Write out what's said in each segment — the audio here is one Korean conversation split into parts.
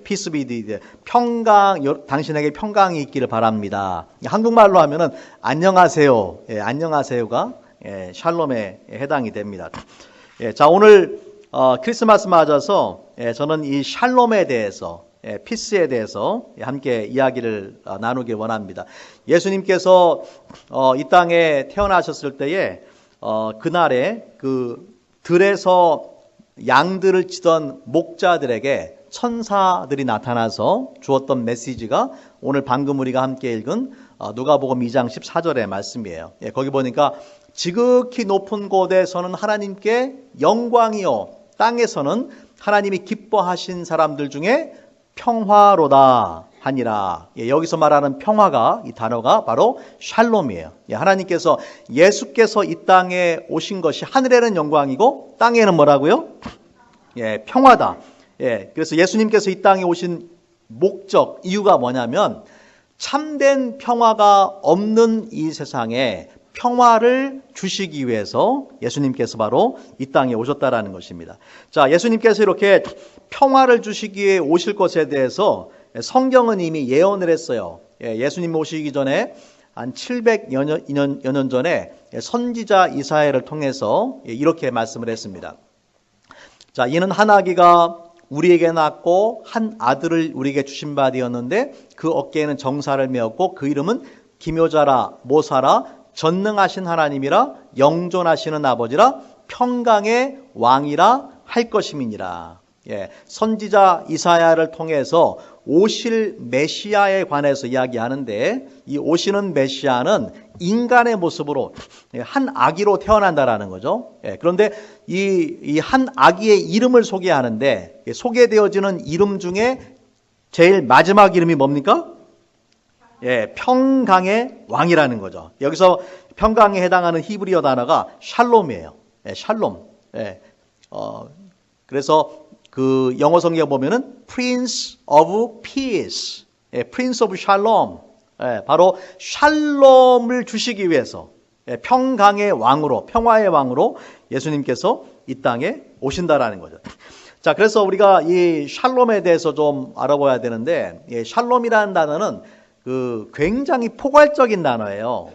peace be with you. 당신에게 평강이 있기를 바랍니다. 한국말로 하면은 안녕하세요. 안녕하세요가 샬롬에 해당이 됩니다. 자, 오늘 크리스마스 맞아서 저는 이 샬롬에 대해서 피스에 대해서 함께 이야기를 나누길 원합니다. 예수님께서 이 땅에 태어나셨을 때에 그날에 그 들에서 양들을 치던 목자들에게 천사들이 나타나서 주었던 메시지가 오늘 방금 우리가 함께 읽은 누가복음 2장 14절의 말씀이에요. 거기 보니까 지극히 높은 곳에서는 하나님께 영광이요, 땅에서는 하나님이 기뻐하신 사람들 중에 평화로다 하니라. 여기서 말하는 평화가, 이 단어가 바로 샬롬이에요. 하나님께서, 예수께서 이 땅에 오신 것이 하늘에는 영광이고 땅에는 뭐라고요? 평화다. 그래서 예수님께서 이 땅에 오신 목적, 이유가 뭐냐면 참된 평화가 없는 이 세상에 평화를 주시기 위해서 예수님께서 바로 이 땅에 오셨다라는 것입니다. 자, 예수님께서 이렇게 평화를 주시기 위해 오실 것에 대해서 성경은 이미 예언을 했어요. 예수님 오시기 전에 한 700여 년 전에 선지자 이사야를 통해서 이렇게 말씀을 했습니다. 자, 이는 한 아기가 우리에게 낳고 한 아들을 우리에게 주신 바 되었는데 그 어깨에는 정사를 메었고 그 이름은 기묘자라 모사라 전능하신 하나님이라 영존하시는 아버지라 평강의 왕이라 할 것임이니라. 선지자 이사야를 통해서 오실 메시아에 관해서 이야기하는데, 이 오시는 메시아는 인간의 모습으로 한 아기로 태어난다라는 거죠. 그런데 이 한 아기의 이름을 소개하는데, 소개되어지는 이름 중에 제일 마지막 이름이 뭡니까? 평강의 왕이라는 거죠. 여기서 평강에 해당하는 히브리어 단어가 샬롬이에요. 샬롬. 그래서 그 영어 성경 보면은 Prince of Peace, Prince of Shalom, 바로 샬롬을 주시기 위해서 평강의 왕으로, 평화의 왕으로 예수님께서 이 땅에 오신다라는 거죠. 자, 그래서 우리가 이 샬롬에 대해서 좀 알아봐야 되는데, 샬롬이라는 단어는 굉장히 포괄적인 단어예요.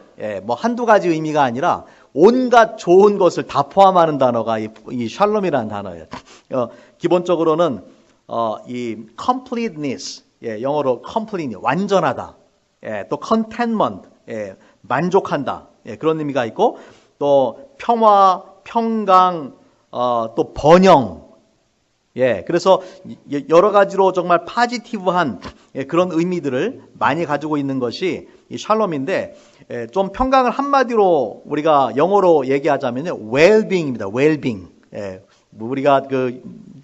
뭐 한두 가지 의미가 아니라 온갖 좋은 것을 다 포함하는 단어가 이 샬롬이라는 단어예요. 기본적으로는 이 completeness, 영어로 complete, 완전하다. 또 contentment, 만족한다. 그런 의미가 있고, 또 평화, 평강, 또 번영. 그래서 여러 가지로 정말 파지티브한 그런 의미들을 많이 가지고 있는 것이 이 샬롬인데, 좀 평강을 한마디로 우리가 영어로 얘기하자면 well-being입니다. well-being. 우리가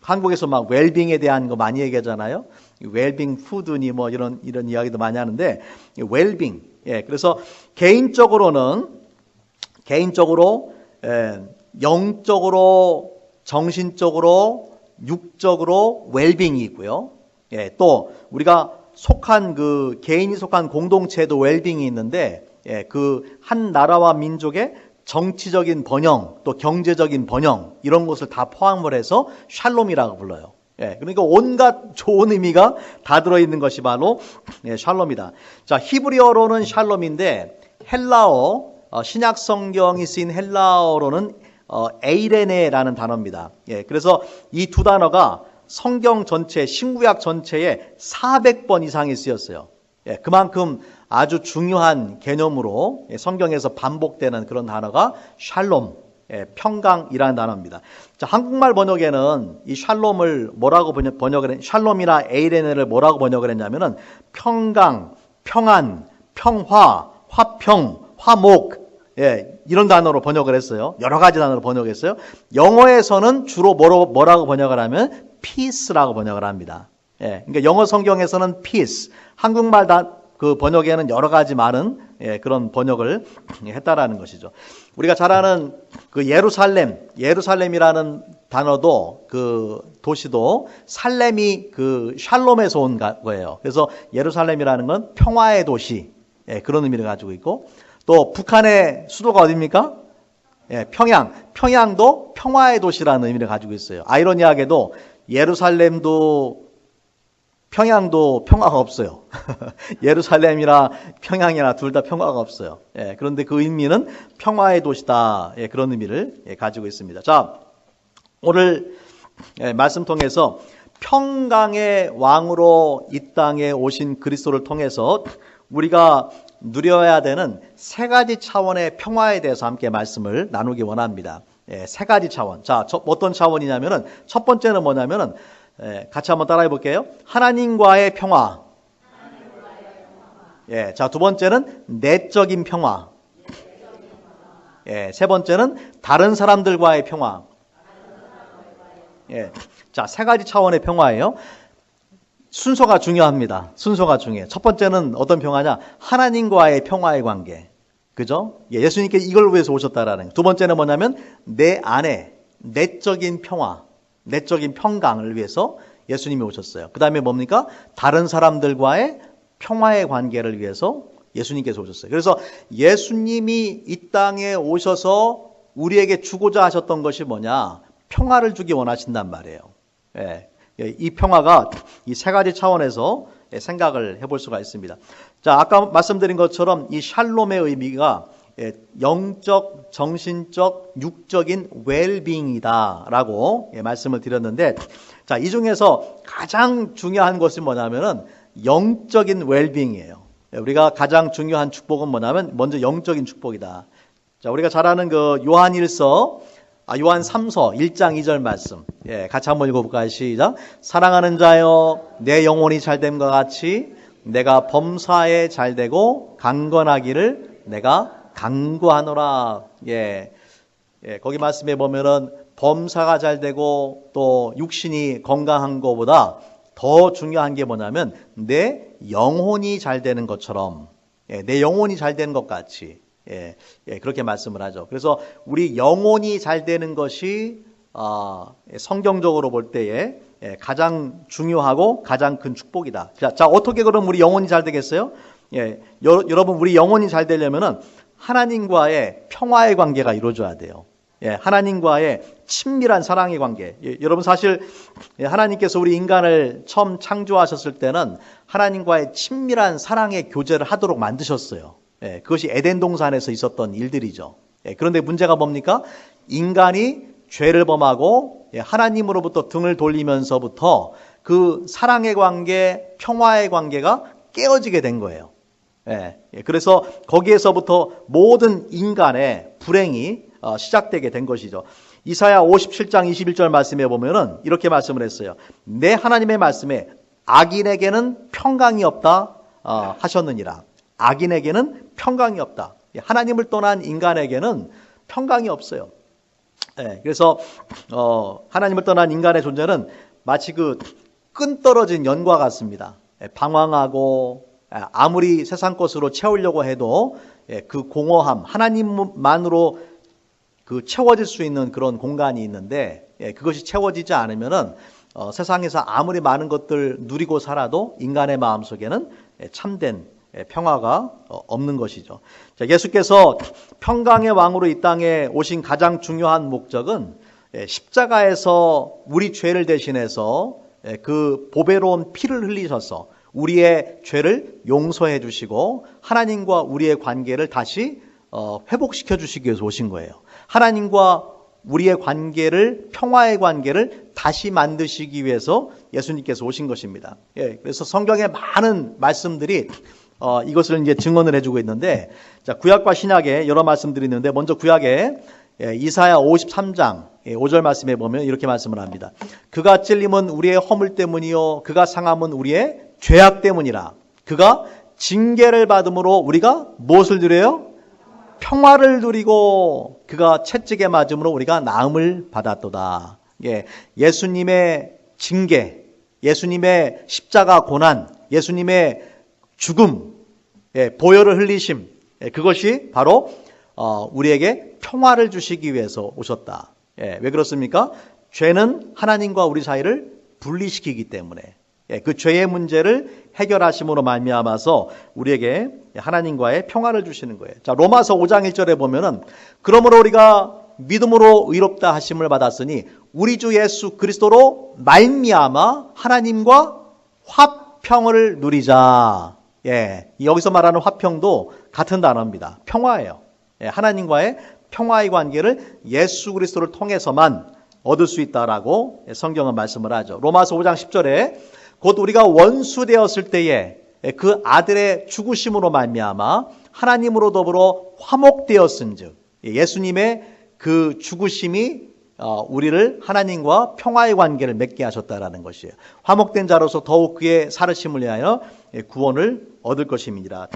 한국에서 막 well-being에 대한 거 많이 얘기하잖아요. well-being 푸드니 뭐 이런 이야기도 많이 하는데, well-being. 그래서 개인적으로 영적으로, 정신적으로, 육적으로 웰빙이 있고요. 또 우리가 속한 개인이 속한 공동체에도 웰빙이 있는데, 그 한 나라와 민족의 정치적인 번영, 또 경제적인 번영, 이런 것을 다 포함을 해서 샬롬이라고 불러요. 그러니까 온갖 좋은 의미가 다 들어있는 것이 바로 샬롬이다. 자, 히브리어로는 샬롬인데 헬라어, 신약 성경이 쓰인 헬라어로는 에이레네라는 단어입니다. 그래서 이 두 단어가 성경 전체, 신구약 전체에 400번 이상이 쓰였어요. 그만큼 아주 중요한 개념으로 성경에서 반복되는 그런 단어가 샬롬, 평강이라는 단어입니다. 자, 한국말 번역에는 이 샬롬을 뭐라고 샬롬이나 에이레네를 뭐라고 번역을 했냐면은 평강, 평안, 평화, 화평, 화목, 이런 단어로 번역을 했어요. 여러 가지 단어로 번역했어요. 영어에서는 주로 뭐라고 번역을 하면 peace라고 번역을 합니다. 그러니까 영어 성경에서는 peace, 한국말 그 번역에는 여러 가지 많은 그런 번역을 했다라는 것이죠. 우리가 잘 아는 그 예루살렘이라는 단어도, 그 도시도 살렘이 그 샬롬에서 온 거예요. 그래서 예루살렘이라는 건 평화의 도시, 그런 의미를 가지고 있고, 또 북한의 수도가 어디입니까? 평양도 평화의 도시라는 의미를 가지고 있어요. 아이러니하게도 예루살렘도 평양도 평화가 없어요. 예루살렘이나 평양이나 둘 다 평화가 없어요. 예, 그런데 그 의미는 평화의 도시다. 예, 그런 의미를 가지고 있습니다. 자, 오늘 말씀 통해서 평강의 왕으로 이 땅에 오신 그리스도를 통해서 우리가 누려야 되는 세 가지 차원의 평화에 대해서 함께 말씀을 나누기 원합니다. 예, 세 가지 차원. 자, 어떤 차원이냐면은 첫 번째는 뭐냐면은 같이 한번 따라해 볼게요. 하나님과의 평화. 예, 자, 두 번째는 내적인 평화. 예, 세 번째는 다른 사람들과의 평화. 예, 자, 세 가지 차원의 평화예요. 순서가 중요합니다. 순서가 중요해요. 첫 번째는 어떤 평화냐? 하나님과의 평화의 관계. 그죠? 예, 예수님께서 이걸 위해서 오셨다라는 거예요. 두 번째는 뭐냐면 내 안에 내적인 평화, 내적인 평강을 위해서 예수님이 오셨어요. 그 다음에 뭡니까? 다른 사람들과의 평화의 관계를 위해서 예수님께서 오셨어요. 그래서 예수님이 이 땅에 오셔서 우리에게 주고자 하셨던 것이 뭐냐? 평화를 주기 원하신단 말이에요. 예, 이 평화가 이 세 가지 차원에서 생각을 해볼 수가 있습니다. 자, 아까 말씀드린 것처럼 이 샬롬의 의미가 영적, 정신적, 육적인 웰빙이다라고 말씀을 드렸는데, 자, 이 중에서 가장 중요한 것이 뭐냐면은 영적인 웰빙이에요. 우리가 가장 중요한 축복은 뭐냐면 먼저 영적인 축복이다. 자, 우리가 잘 아는 그 요한 3서 1장 2절 말씀. 예, 같이 한번 읽어볼까요? 시작. 사랑하는 자여, 내 영혼이 잘됨과 같이 내가 범사에 잘되고 강건하기를 내가 간구하노라. 예, 거기 말씀에 보면은 범사가 잘되고 또 육신이 건강한 것보다 더 중요한 게 뭐냐면 내 영혼이 잘되는 것처럼, 내 영혼이 잘되는 것 같이, 그렇게 말씀을 하죠. 그래서 우리 영혼이 잘되는 것이 성경적으로 볼 때에 가장 중요하고 가장 큰 축복이다. 자, 어떻게 그럼 우리 영혼이 잘 되겠어요? 여러분, 우리 영혼이 잘 되려면은 하나님과의 평화의 관계가 이루어져야 돼요. 하나님과의 친밀한 사랑의 관계. 여러분, 사실 하나님께서 우리 인간을 처음 창조하셨을 때는 하나님과의 친밀한 사랑의 교제를 하도록 만드셨어요. 그것이 에덴 동산에서 있었던 일들이죠. 그런데 문제가 뭡니까? 인간이 죄를 범하고 하나님으로부터 등을 돌리면서부터 그 사랑의 관계, 평화의 관계가 깨어지게 된 거예요. 그래서 거기에서부터 모든 인간의 불행이 시작되게 된 것이죠. 이사야 57장 21절 말씀에 보면은 이렇게 말씀을 했어요. 내 하나님의 말씀에 악인에게는 평강이 없다 하셨느니라. 악인에게는 평강이 없다. 하나님을 떠난 인간에게는 평강이 없어요. 그래서 하나님을 떠난 인간의 존재는 마치 그 끈 떨어진 연과 같습니다. 방황하고 아무리 세상 것으로 채우려고 해도 그 공허함, 하나님만으로 그 채워질 수 있는 그런 공간이 있는데 그것이 채워지지 않으면은 세상에서 아무리 많은 것들 누리고 살아도 인간의 마음속에는 참된 평화가 없는 것이죠. 자, 예수께서 평강의 왕으로 이 땅에 오신 가장 중요한 목적은 십자가에서 우리 죄를 대신해서 그 보배로운 피를 흘리셔서 우리의 죄를 용서해 주시고 하나님과 우리의 관계를 다시 회복시켜 주시기 위해서 오신 거예요. 하나님과 우리의 관계를, 평화의 관계를 다시 만드시기 위해서 예수님께서 오신 것입니다. 그래서 성경의 많은 말씀들이 이것을 이제 증언을 해주고 있는데, 자, 구약과 신약에 여러 말씀들이 있는데, 먼저 구약에 이사야 53장 5절 말씀에 보면 이렇게 말씀을 합니다. 그가 찔림은 우리의 허물 때문이요, 그가 상함은 우리의 죄악 때문이라. 그가 징계를 받음으로 우리가 무엇을 누려요? 평화를 누리고 그가 채찍에 맞음으로 우리가 나음을 받았도다. 예수님의 징계, 예수님의 십자가 고난, 예수님의 죽음, 보혈을 흘리심, 그것이 바로 우리에게 평화를 주시기 위해서 오셨다. 왜 그렇습니까? 죄는 하나님과 우리 사이를 분리시키기 때문에 그 죄의 문제를 해결하심으로 말미암아서 우리에게 하나님과의 평화를 주시는 거예요. 자, 로마서 5장 1절에 보면은 그러므로 우리가 믿음으로 의롭다 하심을 받았으니 우리 주 예수 그리스도로 말미암아 하나님과 화평을 누리자. 예, 여기서 말하는 화평도 같은 단어입니다. 평화예요. 예, 하나님과의 평화의 관계를 예수 그리스도를 통해서만 얻을 수 있다라고 성경은 말씀을 하죠. 로마서 5장 10절에 곧 우리가 원수 되었을 때에 그 아들의 죽으심으로 말미암아 하나님으로 더불어 화목되었은즉, 예수님의 그 죽으심이 우리를 하나님과 평화의 관계를 맺게 하셨다라는 것이에요. 화목된 자로서 더욱 그의 살으심을 위하여 구원을 얻을 것입니다.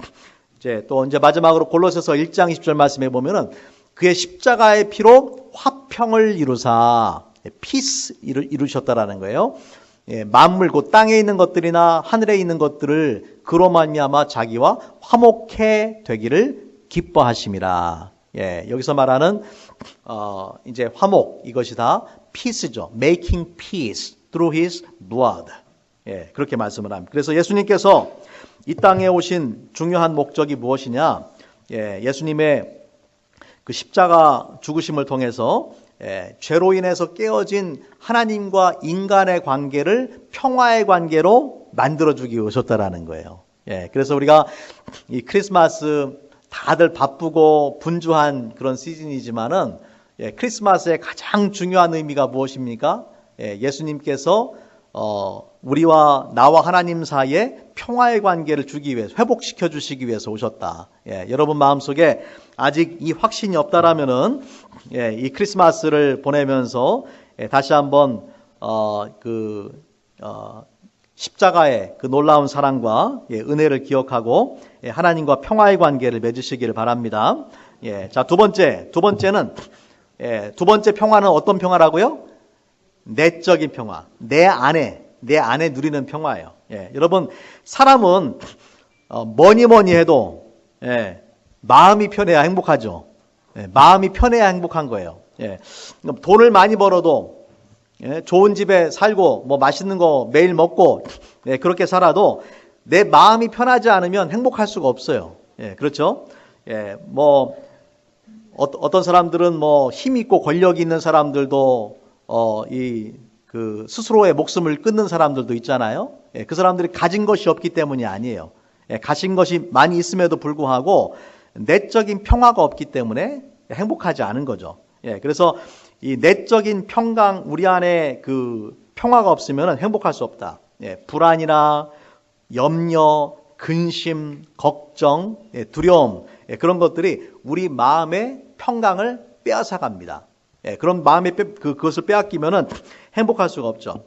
이제 마지막으로 골로새서 1장 20절 말씀해 보면은 그의 십자가의 피로 화평을 이루사, 피스 이루셨다라는 거예요. 예, 만물 곧 땅에 있는 것들이나 하늘에 있는 것들을 그로 말미암아 자기와 화목해 되기를 기뻐하심이라. 예, 여기서 말하는 이제 화목, 이것이 다 peace죠. Making peace through his blood. 예, 그렇게 말씀을 합니다. 그래서 예수님께서 이 땅에 오신 중요한 목적이 무엇이냐? 예, 예수님의 그 십자가 죽으심을 통해서 죄로 인해서 깨어진 하나님과 인간의 관계를 평화의 관계로 만들어주기 위해 오셨다라는 거예요. 예, 그래서 우리가 이 크리스마스 다들 바쁘고 분주한 그런 시즌이지만은 크리스마스의 가장 중요한 의미가 무엇입니까? 예수님께서 우리와 나와 하나님 사이에 평화의 관계를 주기 위해서, 회복시켜 주시기 위해서 오셨다. 여러분 마음속에 아직 이 확신이 없다라면은 이 크리스마스를 보내면서 다시 한번 십자가의 그 놀라운 사랑과 은혜를 기억하고 하나님과 평화의 관계를 맺으시기를 바랍니다. 자, 두 번째는 두 번째 평화는 어떤 평화라고요? 내적인 평화. 내 안에 누리는 평화예요. 여러분, 사람은 뭐니 해도 마음이 편해야 행복하죠. 마음이 편해야 행복한 거예요. 돈을 많이 벌어도 좋은 집에 살고 뭐 맛있는 거 매일 먹고 그렇게 살아도 내 마음이 편하지 않으면 행복할 수가 없어요. 그렇죠? 뭐 어떤 사람들은 뭐 힘 있고 권력 있는 사람들도 스스로의 목숨을 끊는 사람들도 있잖아요. 그 사람들이 가진 것이 없기 때문이 아니에요. 가진 것이 많이 있음에도 불구하고 내적인 평화가 없기 때문에 행복하지 않은 거죠. 그래서 이 내적인 평강, 우리 안에 그 평화가 없으면 행복할 수 없다. 불안이나 염려, 근심, 걱정, 두려움, 그런 것들이 우리 마음의 평강을 빼앗아갑니다. 그런 마음의 그것을 빼앗기면은 행복할 수가 없죠.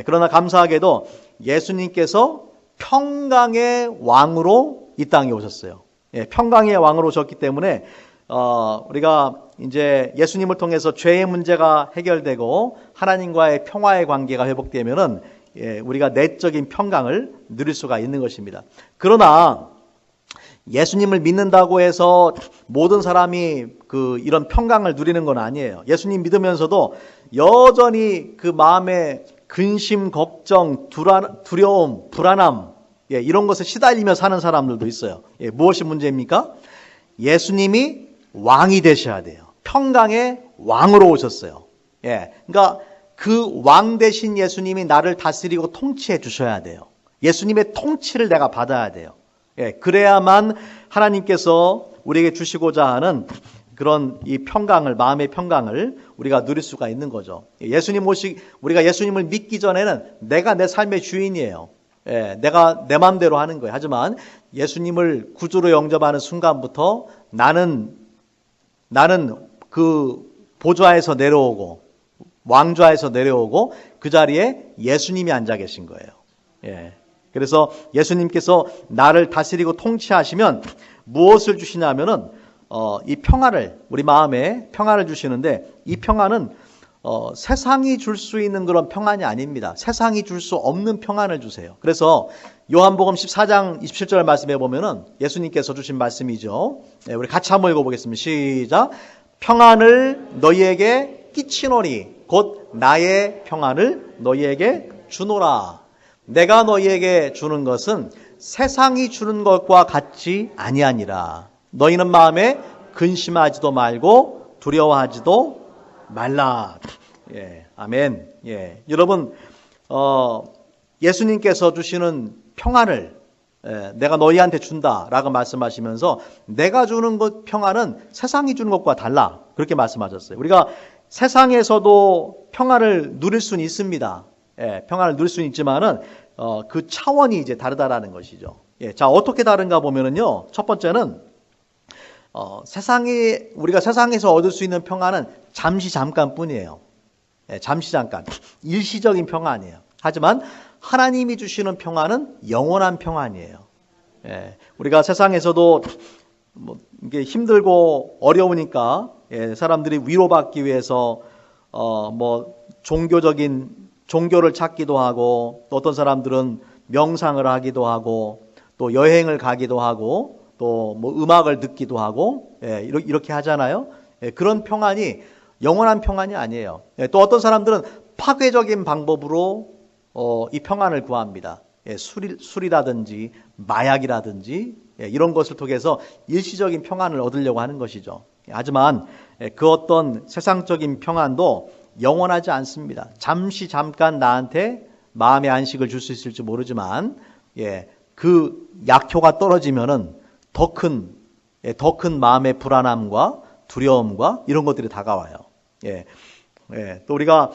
그러나 감사하게도 예수님께서 평강의 왕으로 이 땅에 오셨어요. 평강의 왕으로 오셨기 때문에 우리가 이제 예수님을 통해서 죄의 문제가 해결되고 하나님과의 평화의 관계가 회복되면은 우리가 내적인 평강을 누릴 수가 있는 것입니다. 그러나 예수님을 믿는다고 해서 모든 사람이 이런 평강을 누리는 건 아니에요. 예수님 믿으면서도 여전히 그 마음에 근심, 걱정, 두려움, 불안함, 이런 것에 시달리며 사는 사람들도 있어요. 무엇이 문제입니까? 예수님이 왕이 되셔야 돼요. 평강의 왕으로 오셨어요. 그러니까 그 왕 대신 예수님이 나를 다스리고 통치해 주셔야 돼요. 예수님의 통치를 내가 받아야 돼요. 그래야만 하나님께서 우리에게 주시고자 하는 그런 이 평강을, 마음의 평강을 우리가 누릴 수가 있는 거죠. 우리가 예수님을 믿기 전에는 내가 내 삶의 주인이에요. 내가 내 마음대로 하는 거예요. 하지만 예수님을 구주로 영접하는 순간부터 나는 그 보좌에서 내려오고 왕좌에서 내려오고 그 자리에 예수님이 앉아 계신 거예요. 그래서 예수님께서 나를 다스리고 통치하시면 무엇을 주시냐면은 이 평화를, 우리 마음에 평화를 주시는데, 이 평화는 세상이 줄 수 있는 그런 평안이 아닙니다. 세상이 줄 수 없는 평안을 주세요. 그래서 요한복음 14장 27절 말씀해 보면은 예수님께서 주신 말씀이죠. 우리 같이 한번 읽어보겠습니다. 시작. 평안을 너희에게 끼치노니 곧 나의 평안을 너희에게 주노라. 내가 너희에게 주는 것은 세상이 주는 것과 같지 아니하니라. 너희는 마음에 근심하지도 말고 두려워하지도 말라. 아멘. 여러분, 예수님께서 주시는 평안을 내가 너희한테 준다라고 말씀하시면서 내가 주는 것 평안은 세상이 주는 것과 달라 그렇게 말씀하셨어요. 우리가 세상에서도 평안을 누릴 수는 있습니다. 평안을 누릴 수는 있지만은 그 차원이 이제 다르다라는 것이죠. 자, 어떻게 다른가 보면은요. 첫 번째는 우리가 세상에서 얻을 수 있는 평안은 잠시 잠깐뿐이에요. 잠시 잠깐 일시적인 평안이에요. 하지만 하나님이 주시는 평안은 영원한 평안이에요. 우리가 세상에서도 뭐 이게 힘들고 어려우니까 사람들이 위로받기 위해서 뭐 종교를 찾기도 하고 또 어떤 사람들은 명상을 하기도 하고 또 여행을 가기도 하고 또 뭐 음악을 듣기도 하고 이렇게 하잖아요. 그런 평안이 영원한 평안이 아니에요. 또 어떤 사람들은 파괴적인 방법으로 이 평안을 구합니다. 술이라든지 마약이라든지 이런 것을 통해서 일시적인 평안을 얻으려고 하는 것이죠. 하지만 그 어떤 세상적인 평안도 영원하지 않습니다. 잠시 잠깐 나한테 마음의 안식을 줄 수 있을지 모르지만 그 약효가 떨어지면은 더 큰 마음의 불안함과 두려움과 이런 것들이 다가와요. 또 우리가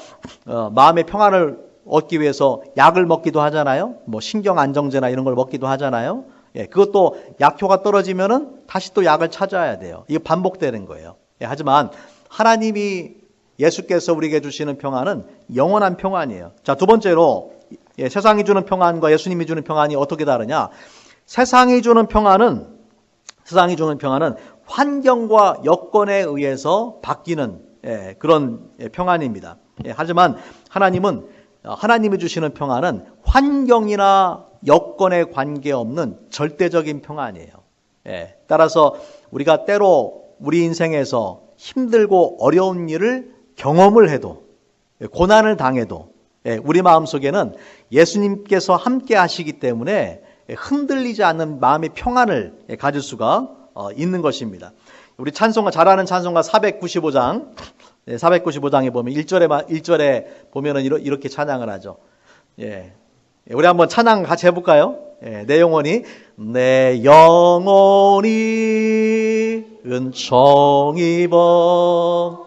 마음의 평안을 얻기 위해서 약을 먹기도 하잖아요. 뭐 신경 안정제나 이런 걸 먹기도 하잖아요. 그것도 약효가 떨어지면은 다시 또 약을 찾아야 돼요. 이게 반복되는 거예요. 하지만 하나님이 예수께서 우리에게 주시는 평안은 영원한 평안이에요. 자, 두 번째로 세상이 주는 평안과 예수님이 주는 평안이 어떻게 다르냐? 세상이 주는 평안은 환경과 여건에 의해서 바뀌는 그런 평안입니다. 하지만 하나님이 주시는 평안은 환경이나 여건에 관계없는 절대적인 평안이에요. 따라서 우리가 때로 우리 인생에서 힘들고 어려운 일을 경험을 해도 고난을 당해도 우리 마음속에는 예수님께서 함께 하시기 때문에 흔들리지 않는 마음의 평안을 가질 수가 있는 것입니다. 우리 잘하는 찬송가 495장에 보면 1절에 보면은 이렇게 찬양을 하죠. 우리 한번 찬양 같이 해볼까요? 내 영혼이 은총 입어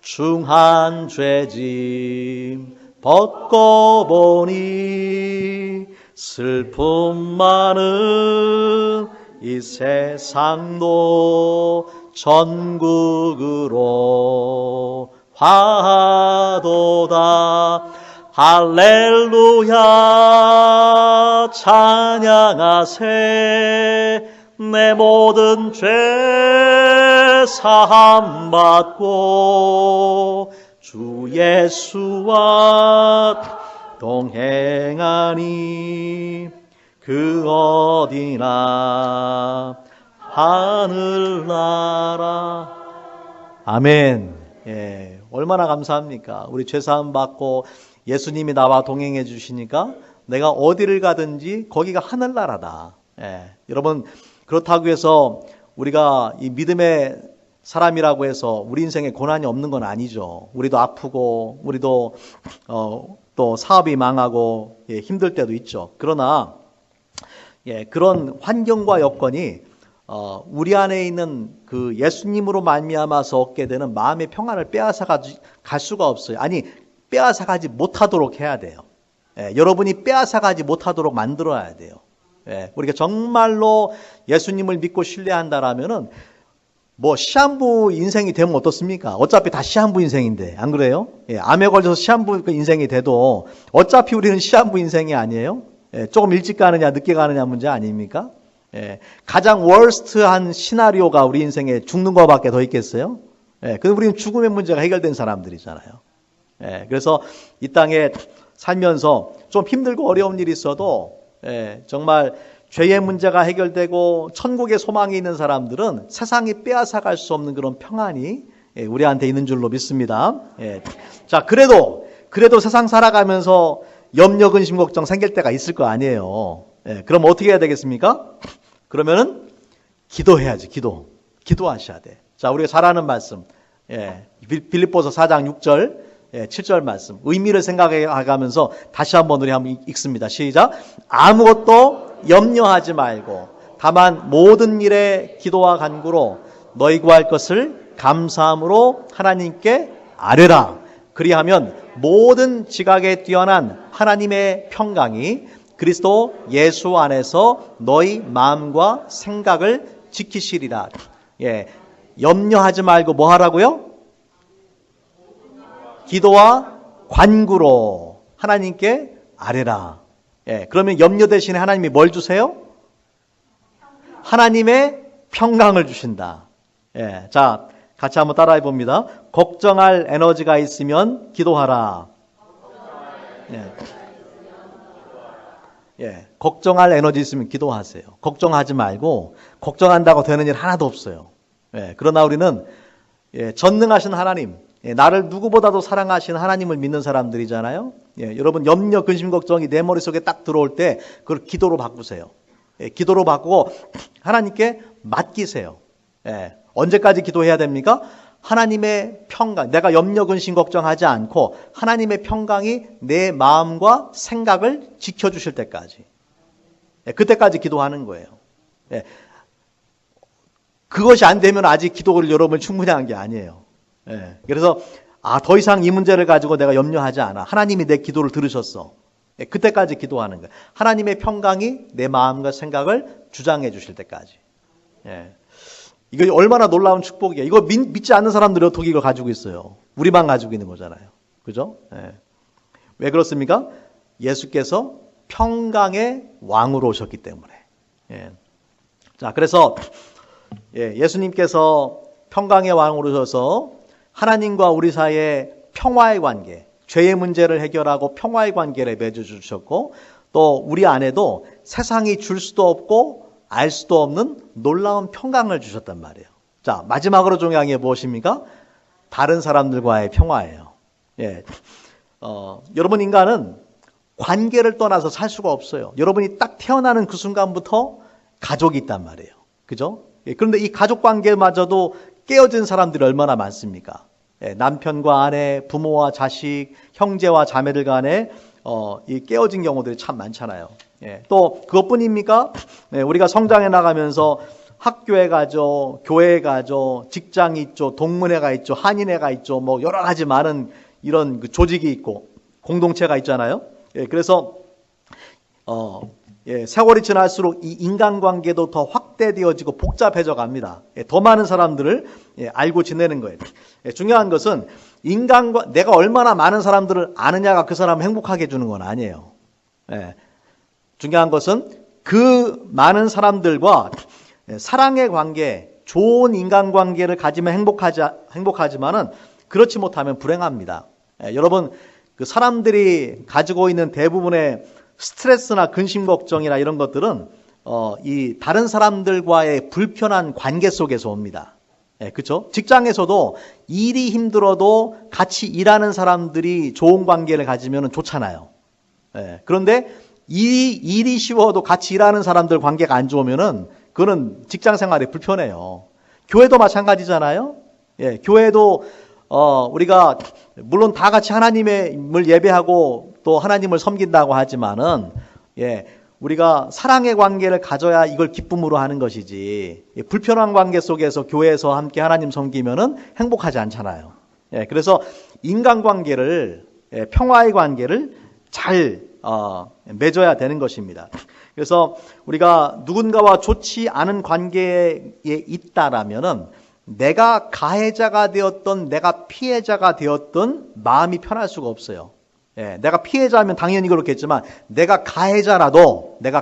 중한 죄짐 벗고 보니 슬픔 많은 이 세상도 전국으로 화도다. 할렐루야 찬양하세. 내 모든 죄 사함 받고 주 예수와 동행하니 그 어디나 하늘나라. 아멘. 얼마나 감사합니까? 우리 죄사함 받고 예수님이 나와 동행해 주시니까 내가 어디를 가든지 거기가 하늘나라다. 여러분, 그렇다고 해서 우리가 이 믿음의 사람이라고 해서 우리 인생에 고난이 없는 건 아니죠. 우리도 아프고 우리도 또 사업이 망하고 힘들 때도 있죠. 그러나 그런 환경과 여건이 우리 안에 있는 그 예수님으로 말미암아서 얻게 되는 마음의 평안을 빼앗아 갈 수가 없어요. 아니, 빼앗아 가지 못하도록 해야 돼요. 여러분이 빼앗아 가지 못하도록 만들어야 돼요. 우리가 정말로 예수님을 믿고 신뢰한다라면은 뭐 시한부 인생이 되면 어떻습니까? 어차피 다 시한부 인생인데, 안 그래요? 암에 걸려서 시한부 인생이 돼도 어차피 우리는 시한부 인생이 아니에요? 조금 일찍 가느냐 늦게 가느냐 문제 아닙니까? 가장 월스트한 시나리오가 우리 인생에 죽는 것밖에 더 있겠어요? 근데 우리는 죽음의 문제가 해결된 사람들이잖아요. 그래서 이 땅에 살면서 좀 힘들고 어려운 일이 있어도 정말 죄의 문제가 해결되고 천국의 소망이 있는 사람들은 세상이 빼앗아 갈 수 없는 그런 평안이 우리한테 있는 줄로 믿습니다. 자, 그래도 세상 살아가면서 염려, 근심, 걱정 생길 때가 있을 거 아니에요. 그럼 어떻게 해야 되겠습니까? 그러면은 기도해야지. 기도하셔야 돼. 자, 우리가 잘 아는 말씀. 빌립보서 4장 6절 7절 말씀. 의미를 생각해 가면서 다시 한번 우리 한번 읽습니다. 시작. 아무것도 염려하지 말고 다만 모든 일에 기도와 간구로 너희 구할 것을 감사함으로 하나님께 아뢰라. 그리하면 모든 지각에 뛰어난 하나님의 평강이 그리스도 예수 안에서 너희 마음과 생각을 지키시리라. 염려하지 말고 뭐 하라고요? 기도와 간구로 하나님께 아뢰라. 그러면 염려 대신에 하나님이 뭘 주세요? 하나님의 평강을 주신다. 자, 같이 한번 따라해 봅니다. 걱정할 에너지가 있으면 기도하라. 걱정할 에너지 있으면 기도하세요. 걱정하지 말고 걱정한다고 되는 일 하나도 없어요. 그러나 우리는 전능하신 하나님, 나를 누구보다도 사랑하시는 하나님을 믿는 사람들이잖아요. 여러분 염려, 근심, 걱정이 내 머릿속에 딱 들어올 때 그걸 기도로 바꾸세요. 기도로 바꾸고 하나님께 맡기세요. 언제까지 기도해야 됩니까? 하나님의 평강, 내가 염려, 근심, 걱정하지 않고 하나님의 평강이 내 마음과 생각을 지켜주실 때까지. 그때까지 기도하는 거예요. 그것이 안 되면 아직 기도를 여러분 충분히 한 게 아니에요. 그래서 더 이상 이 문제를 가지고 내가 염려하지 않아. 하나님이 내 기도를 들으셨어. 그때까지 기도하는 거예요. 하나님의 평강이 내 마음과 생각을 주장해 주실 때까지. 이거 얼마나 놀라운 축복이에요. 이거 믿지 않는 사람들이 어떻게 이걸 가지고 있어요. 우리만 가지고 있는 거잖아요. 그죠? 왜 그렇습니까? 예수께서 평강의 왕으로 오셨기 때문에. 자, 그래서 예수님께서 평강의 왕으로 오셔서 하나님과 우리 사이에 평화의 관계, 죄의 문제를 해결하고 평화의 관계를 맺어주셨고 또 우리 안에도 세상이 줄 수도 없고 알 수도 없는 놀라운 평강을 주셨단 말이에요. 자, 마지막으로 중요한 게 무엇입니까? 다른 사람들과의 평화예요. 여러분 인간은 관계를 떠나서 살 수가 없어요. 여러분이 딱 태어나는 그 순간부터 가족이 있단 말이에요. 그죠? 그런데 이 가족 관계마저도 깨어진 사람들이 얼마나 많습니까? 남편과 아내, 부모와 자식, 형제와 자매들 간에 이 깨어진 경우들이 참 많잖아요. 또 그것뿐입니까? 우리가 성장해 나가면서 학교에 가죠, 교회에 가죠, 직장이 있죠, 동문회가 있죠, 한인회가 있죠, 뭐 여러 가지 많은 이런 그 조직이 있고 공동체가 있잖아요. 그래서 세월이 지날수록 이 인간관계도 더 확대되어지고 복잡해져 갑니다. 더 많은 사람들을 알고 지내는 거예요. 중요한 것은 내가 얼마나 많은 사람들을 아느냐가 그 사람을 행복하게 해주는 건 아니에요. 중요한 것은 그 많은 사람들과 사랑의 관계, 좋은 인간관계를 가지면 행복하지만은 그렇지 못하면 불행합니다. 여러분, 그 사람들이 가지고 있는 대부분의 스트레스나 근심 걱정이나 이런 것들은 이 다른 사람들과의 불편한 관계 속에서 옵니다. 그렇죠? 직장에서도 일이 힘들어도 같이 일하는 사람들이 좋은 관계를 가지면 좋잖아요. 그런데 일이 쉬워도 같이 일하는 사람들 관계가 안 좋으면은 그거는 직장 생활이 불편해요. 교회도 마찬가지잖아요. 교회도 우리가 물론 다 같이 하나님을 예배하고 또 하나님을 섬긴다고 하지만은 우리가 사랑의 관계를 가져야 이걸 기쁨으로 하는 것이지 불편한 관계 속에서 교회에서 함께 하나님 섬기면은 행복하지 않잖아요. 그래서 인간관계를 평화의 관계를 잘 맺어야 되는 것입니다. 그래서 우리가 누군가와 좋지 않은 관계에 있다라면은 내가 가해자가 되었던 내가 피해자가 되었던 마음이 편할 수가 없어요. 내가 피해자면 당연히 그렇겠지만 내가 가해자라도 내가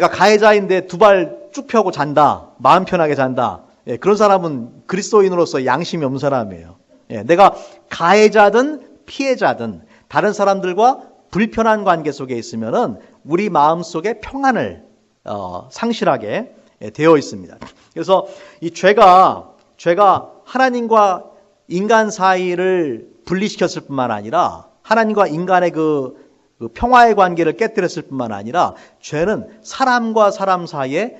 가해자인데 두 발 쭉 펴고 잔다. 마음 편하게 잔다. 그런 사람은 그리스도인으로서 양심이 없는 사람이에요. 내가 가해자든 피해자든 다른 사람들과 불편한 관계 속에 있으면은 우리 마음 속에 평안을 상실하게 되어 있습니다. 그래서 이 죄가 하나님과 인간 사이를 분리시켰을 뿐만 아니라 하나님과 인간의 그 평화의 관계를 깨뜨렸을 뿐만 아니라 죄는 사람과 사람 사이에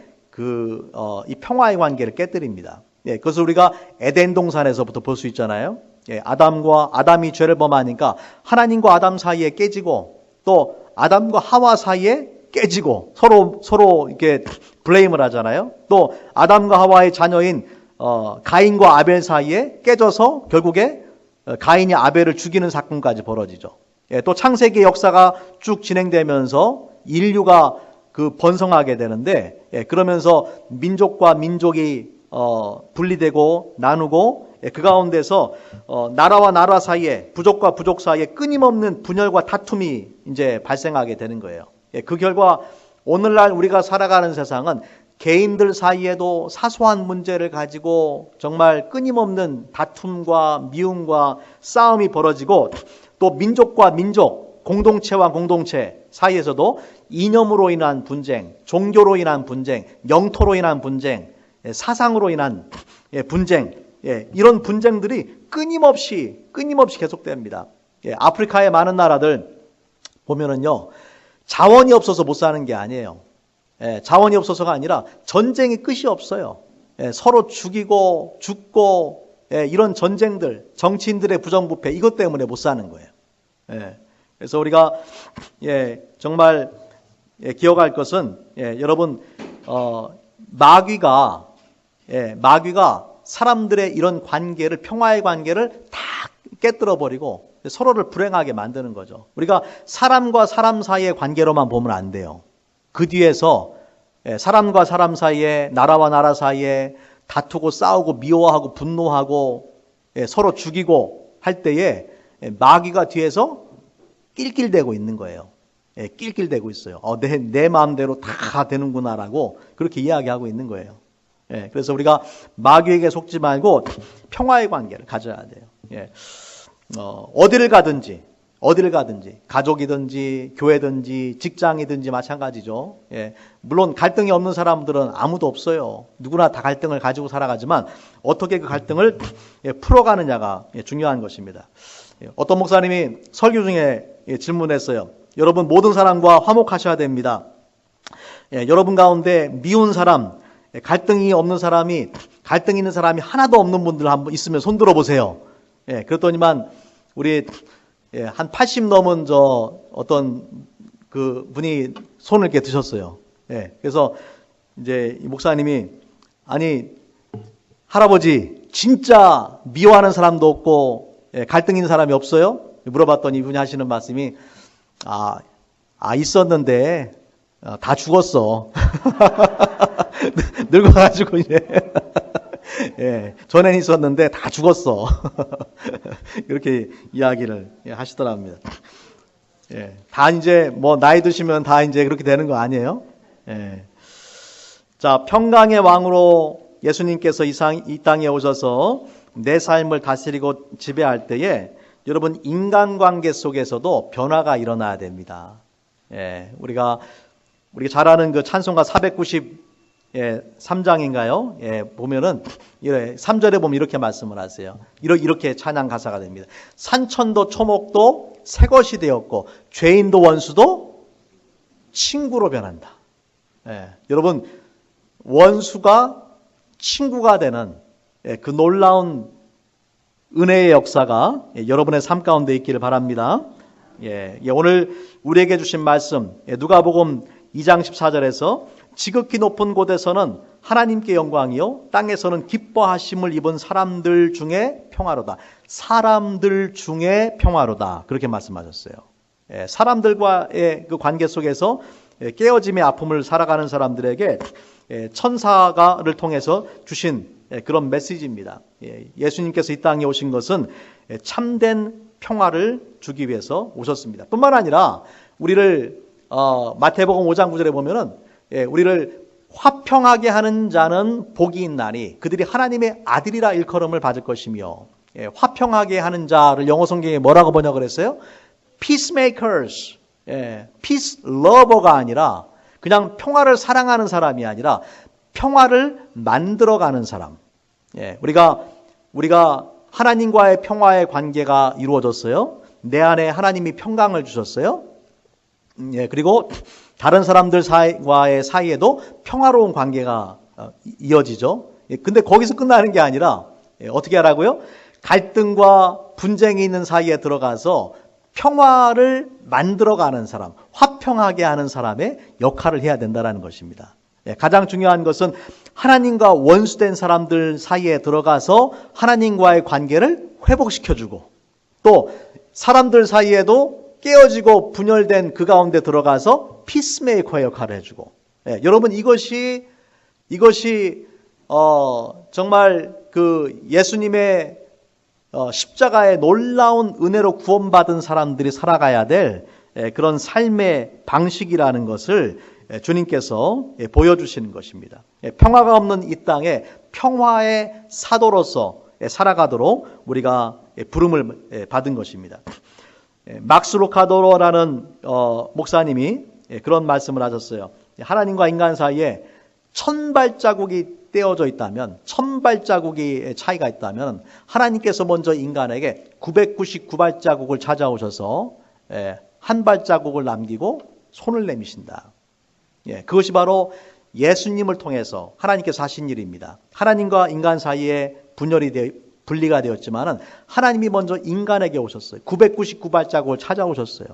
이 평화의 관계를 깨뜨립니다. 그것을 우리가 에덴 동산에서부터 볼 수 있잖아요. 아담이 죄를 범하니까 하나님과 아담 사이에 깨지고 또 아담과 하와 사이에 깨지고 서로 이렇게 블레임을 하잖아요. 또 아담과 하와의 자녀인 가인과 아벨 사이에 깨져서 결국에 가인이 아벨을 죽이는 사건까지 벌어지죠. 또 창세기 역사가 쭉 진행되면서 인류가 번성하게 되는데 그러면서 민족과 민족이 분리되고 나누고 그 가운데서 나라와 나라 사이에 부족과 부족 사이에 끊임없는 분열과 다툼이 이제 발생하게 되는 거예요. 그 결과 오늘날 우리가 살아가는 세상은 개인들 사이에도 사소한 문제를 가지고 정말 끊임없는 다툼과 미움과 싸움이 벌어지고 또 민족과 민족, 공동체와 공동체 사이에서도 이념으로 인한 분쟁, 종교로 인한 분쟁, 영토로 인한 분쟁, 사상으로 인한 분쟁, 이런 분쟁들이 끊임없이 계속됩니다. 아프리카의 많은 나라들 보면은요, 자원이 없어서 못 사는 게 아니에요. 자원이 없어서가 아니라 전쟁이 끝이 없어요. 서로 죽이고 죽고 이런 전쟁들, 정치인들의 부정부패 이것 때문에 못 사는 거예요. 그래서 우리가 정말 기억할 것은 여러분 마귀가 사람들의 이런 관계를 평화의 관계를 다 깨뜨려 버리고 서로를 불행하게 만드는 거죠. 우리가 사람과 사람 사이의 관계로만 보면 안 돼요. 그 뒤에서 사람과 사람 사이에 나라와 나라 사이에 다투고 싸우고 미워하고 분노하고 서로 죽이고 할 때에 마귀가 뒤에서 낄낄대고 있는 거예요. 낄낄대고 있어요. 내 마음대로 다 되는구나라고 그렇게 이야기하고 있는 거예요. 그래서 우리가 마귀에게 속지 말고 평화의 관계를 가져야 돼요. 어디를 가든지 가족이든지 교회든지 직장이든지 마찬가지죠. 물론 갈등이 없는 사람들은 아무도 없어요. 누구나 다 갈등을 가지고 살아가지만 어떻게 그 갈등을 풀어가느냐가 중요한 것입니다. 어떤 목사님이 설교 중에 질문했어요. 여러분 모든 사람과 화목하셔야 됩니다. 여러분 가운데 미운 사람, 갈등이 있는 사람이 하나도 없는 분들 한번 있으면 손 들어보세요. 그랬더니만 우리 한 80 넘은 어떤 그 분이 손을 이렇게 드셨어요. 그래서 이제 이 목사님이 아니 할아버지 진짜 미워하는 사람도 없고 갈등 있는 사람이 없어요? 물어봤더니 이분이 하시는 말씀이 있었는데 다 죽었어. 늙어가지고 이제 전엔 있었는데 다 죽었어. 이렇게 이야기를 하시더랍니다. 다 이제 나이 드시면 다 이제 그렇게 되는 거 아니에요? 자, 평강의 왕으로 예수님께서 이 땅에 오셔서 내 삶을 다스리고 지배할 때에 여러분 인간관계 속에서도 변화가 일어나야 됩니다. 우리가 잘 아는 그 찬송가 493장인가요? 보면은 3절에 보면 이렇게 말씀을 하세요. 이렇게 찬양 가사가 됩니다. 산천도 초목도 새 것이 되었고 죄인도 원수도 친구로 변한다. 여러분 원수가 친구가 되는 그 놀라운 은혜의 역사가 여러분의 삶 가운데 있기를 바랍니다. 오늘 우리에게 주신 말씀 누가복음 2장 14절에서 지극히 높은 곳에서는 하나님께 영광이요 땅에서는 기뻐하심을 입은 사람들 중에 평화로다. 사람들 중에 평화로다. 그렇게 말씀하셨어요. 사람들과의 그 관계 속에서 깨어짐의 아픔을 살아가는 사람들에게 천사가를 통해서 주신 그런 메시지입니다. 예수님께서 이 땅에 오신 것은 참된 평화를 주기 위해서 오셨습니다. 뿐만 아니라 우리를 마태복음 5장 9절에 보면은 우리를 화평하게 하는 자는 복이 있나니 그들이 하나님의 아들이라 일컬음을 받을 것이며 화평하게 하는 자를 영어 성경에 뭐라고 번역을 했어요? Peacemakers, peace lover가 아니라 그냥 평화를 사랑하는 사람이 아니라 평화를 만들어가는 사람. 우리가 하나님과의 평화의 관계가 이루어졌어요. 내 안에 하나님이 평강을 주셨어요. 그리고 다른 사람들과의 사이에도 평화로운 관계가 이어지죠. 근데 거기서 끝나는 게 아니라 어떻게 하라고요? 갈등과 분쟁이 있는 사이에 들어가서 평화를 만들어가는 사람, 화평하게 하는 사람의 역할을 해야 된다는 것입니다. 가장 중요한 것은 하나님과 원수된 사람들 사이에 들어가서 하나님과의 관계를 회복시켜주고, 또 사람들 사이에도 깨어지고 분열된 그 가운데 들어가서 피스메이커의 역할을 해주고, 여러분 이것이 정말 그 예수님의 십자가의 놀라운 은혜로 구원받은 사람들이 살아가야 될 그런 삶의 방식이라는 것을 주님께서 보여주시는 것입니다. 평화가 없는 이 땅에 평화의 사도로서 살아가도록 우리가 부름을 받은 것입니다. 막스 루카도로라는 목사님이 그런 말씀을 하셨어요. 하나님과 인간 사이에 1000발자국이 떼어져 있다면, 1000발자국의 차이가 있다면 하나님께서 먼저 인간에게 999발자국을 찾아오셔서 한 발자국을 남기고 손을 내미신다. 그것이 바로 예수님을 통해서 하나님께서 하신 일입니다. 하나님과 인간 사이에 분리가 되었지만은 하나님이 먼저 인간에게 오셨어요. 999발자국을 찾아오셨어요.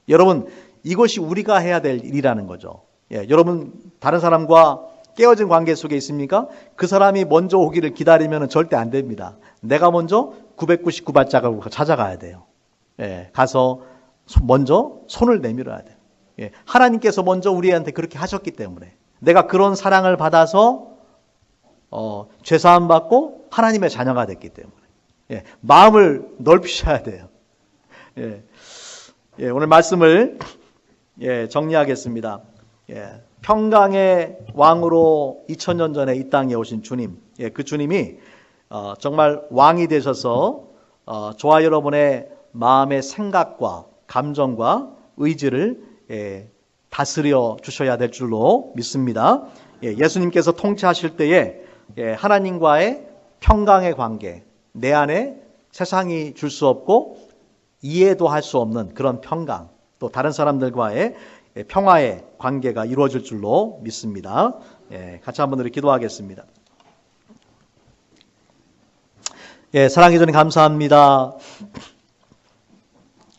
여러분, 이것이 우리가 해야 될 일이라는 거죠. 여러분, 다른 사람과 깨어진 관계 속에 있습니까? 그 사람이 먼저 오기를 기다리면 절대 안 됩니다. 내가 먼저 999발자국을 찾아가야 돼요. 가서 먼저 손을 내밀어야 돼요. 하나님께서 먼저 우리한테 그렇게 하셨기 때문에, 내가 그런 사랑을 받아서 죄사함 받고 하나님의 자녀가 됐기 때문에 마음을 넓히셔야 돼요. 오늘 말씀을 정리하겠습니다. 평강의 왕으로 2000년 전에 이 땅에 오신 주님, 그 주님이 정말 왕이 되셔서 저와 여러분의 마음의 생각과 감정과 의지를 다스려 주셔야 될 줄로 믿습니다. 예수님께서 통치하실 때에 하나님과의 평강의 관계, 내 안에 세상이 줄 수 없고 이해도 할 수 없는 그런 평강, 또 다른 사람들과의 평화의 관계가 이루어질 줄로 믿습니다. 같이 한번 우리 기도하겠습니다. 사랑해 주님 감사합니다.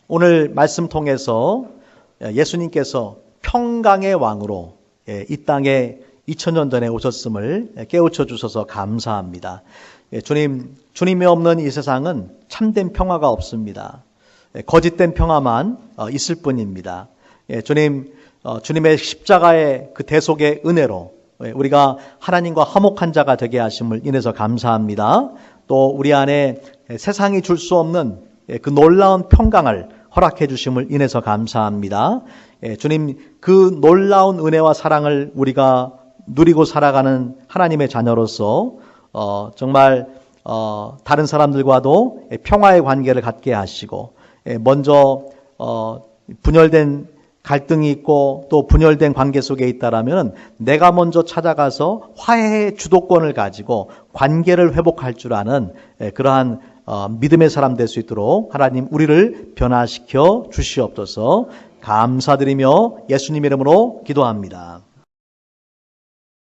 오늘 말씀 통해서 예수님께서 평강의 왕으로 이 땅에 2000년 전에 오셨음을 깨우쳐 주셔서 감사합니다. 주님이 없는 이 세상은 참된 평화가 없습니다. 거짓된 평화만 있을 뿐입니다. 주님의 십자가의 그 대속의 은혜로 우리가 하나님과 화목한 자가 되게 하심을 인해서 감사합니다. 또 우리 안에 세상이 줄 수 없는 그 놀라운 평강을 허락해 주심을 인해서 감사합니다. 주님, 그 놀라운 은혜와 사랑을 우리가 누리고 살아가는 하나님의 자녀로서 정말 다른 사람들과도 평화의 관계를 갖게 하시고, 먼저 분열된 갈등이 있고 또 분열된 관계 속에 있다라면 내가 먼저 찾아가서 화해의 주도권을 가지고 관계를 회복할 줄 아는 그러한 믿음의 사람 될 수 있도록 하나님 우리를 변화시켜 주시옵소서. 감사드리며 예수님 이름으로 기도합니다.